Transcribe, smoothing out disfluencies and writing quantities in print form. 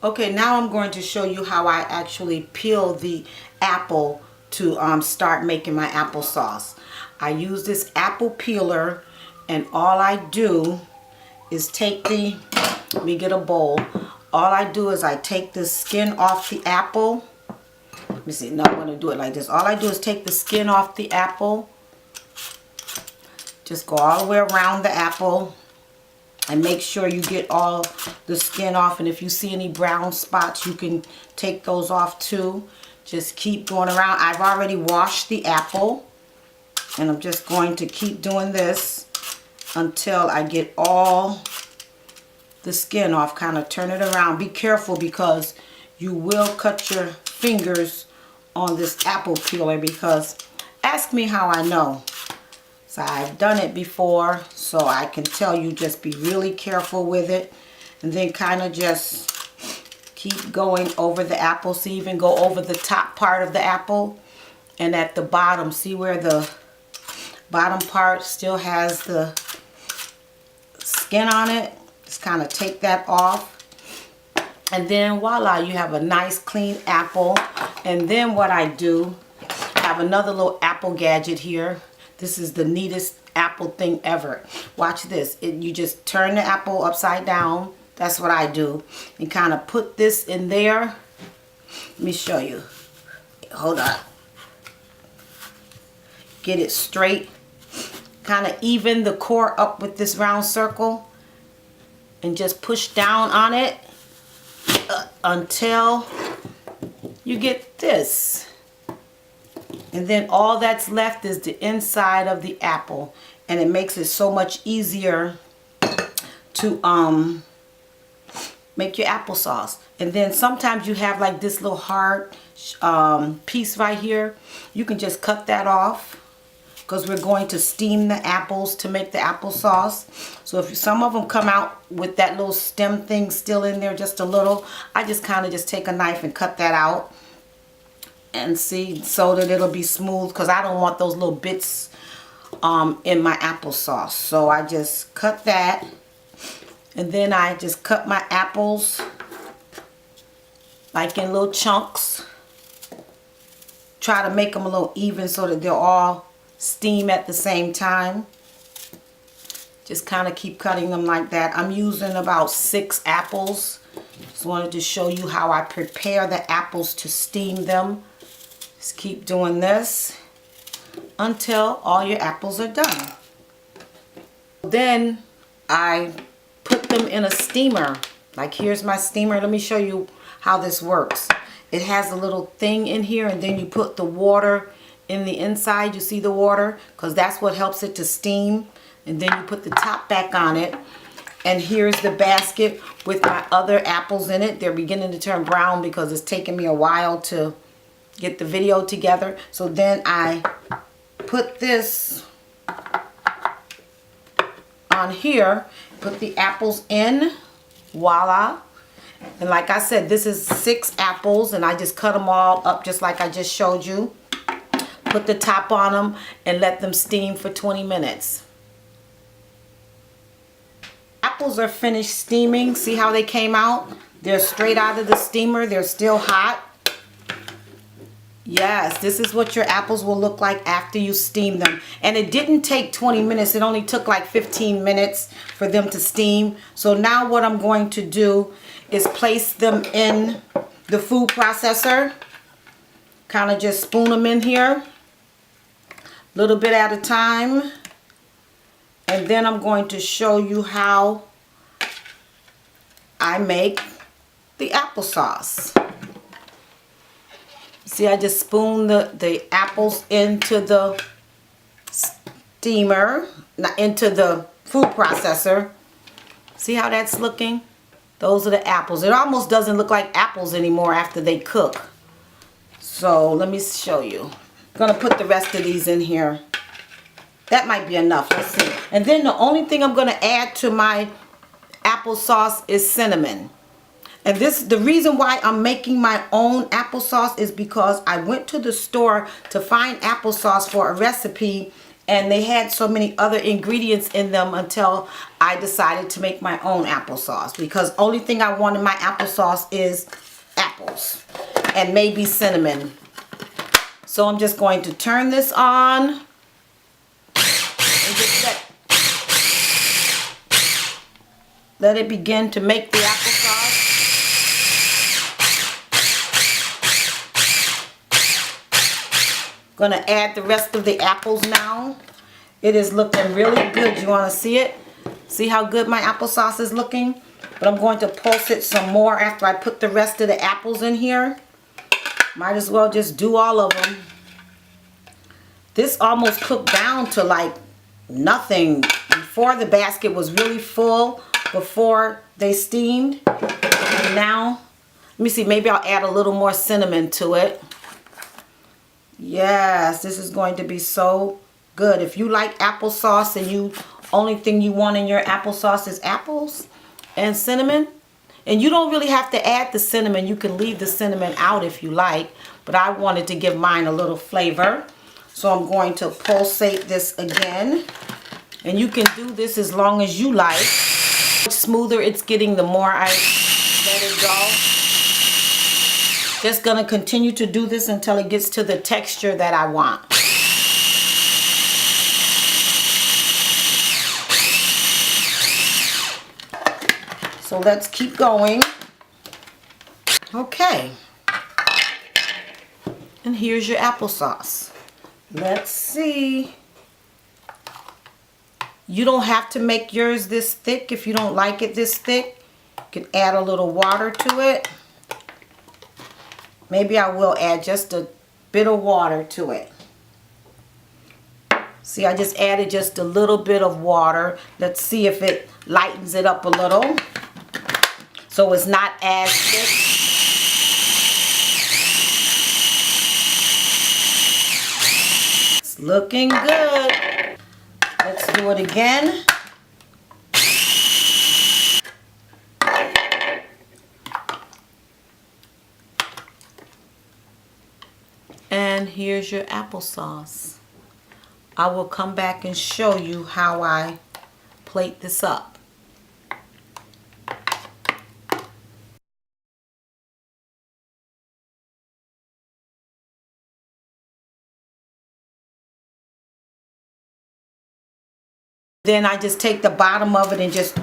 Okay, now I'm going to show you how I actually peel the apple to start making my applesauce. I use this apple peeler, and all I do is take let me get a bowl. All I do is I take the skin off the apple. Let me see, no, I'm going to do it like this. All I do is take the skin off the apple. Just go all the way around the apple. And make sure you get all the skin off. And if you see any brown spots, you can take those off too. Just keep going around. I've already washed the apple. And I'm just going to keep doing this until I get all the skin off. Kind of turn it around. Be careful because you will cut your fingers on this apple peeler, because ask me how I know. So I've done it before, so I can tell you, just be really careful with it. And then kind of just keep going over the apple. So even go over the top part of the apple. And at the bottom, see where the bottom part still has the skin on it? Just kind of take that off. And then voila, you have a nice clean apple. And then what I do, I have another little apple gadget here. This is the neatest apple thing ever. Watch this. You just turn the apple upside down. That's what I do. And kind of put this in there. Let me show you. Hold on. Get it straight. Kind of even the core up with this round circle. And just push down on it until you get this. And then all that's left is the inside of the apple. And it makes it so much easier to make your applesauce. And then sometimes you have like this little hard piece right here. You can just cut that off, because we're going to steam the apples to make the applesauce. So if some of them come out with that little stem thing still in there just a little, I just kind of just take a knife and cut that out. And see, so that it'll be smooth, because I don't want those little bits in my applesauce. So I just cut that, and then I just cut my apples like in little chunks. Try to make them a little even so that they'll all steam at the same time. Just kind of keep cutting them like that. I'm using about 6 apples. Just wanted to show you how I prepare the apples to steam them. Just keep doing this until all your apples are done. Then I put them in a steamer. Like, here's my steamer. Let me show you how this works. It has a little thing in here, and then you put the water in the inside. You see the water? Because that's what helps it to steam. And then you put the top back on it. And here's the basket with my other apples in it. They're beginning to turn brown because it's taken me a while to get the video together. So then I put this on here, put the apples in, voila. And like I said, this is 6 apples, and I just cut them all up just like I just showed you. Put the top on them and let them steam for 20 minutes. Apples are finished steaming. See how they came out? They're straight out of the steamer. They're still hot. Yes, this is what your apples will look like after you steam them. And it didn't take 20 minutes. It only took like 15 minutes for them to steam. So now what I'm going to do is place them in the food processor. Kind of just spoon them in here. A little bit at a time. And then I'm going to show you how I make the applesauce. See, I just spoon the apples into the steamer, into the food processor. See how that's looking? Those are the apples. It almost doesn't look like apples anymore after they cook. So let me show you. I'm going to put the rest of these in here. That might be enough. Let's see. And then the only thing I'm going to add to my applesauce is cinnamon. And the reason why I'm making my own applesauce is because I went to the store to find applesauce for a recipe, and they had so many other ingredients in them until I decided to make my own applesauce, because only thing I want in my applesauce is apples and maybe cinnamon. So I'm just going to turn this on and just let it begin to make the applesauce. Gonna add the rest of the apples now. It is looking really good. You want to see it? See how good my applesauce is looking? But I'm going to pulse it some more after I put the rest of the apples in here. Might as well just do all of them. This almost cooked down to like nothing. Before, the basket was really full before they steamed. And now, let me see, maybe I'll add a little more cinnamon to it. Yes, this is going to be so good. If you like applesauce and you only thing you want in your applesauce is apples and cinnamon, and you don't really have to add the cinnamon. You can leave the cinnamon out if you like, but I wanted to give mine a little flavor. So I'm going to pulsate this again. And you can do this as long as you like. The smoother it's getting, the more I let it go. Just gonna continue to do this until it gets to the texture that I want. So let's keep going. Okay. And here's your applesauce. Let's see. You don't have to make yours this thick. If you don't like it this thick, you can add a little water to it. Maybe I will add just a bit of water to it. See, I just added just a little bit of water. Let's see if it lightens it up a little, so it's not as thick. It's looking good. Let's do it again. And here's your applesauce. I will come back and show you how I plate this up. Then I just take the bottom of it and just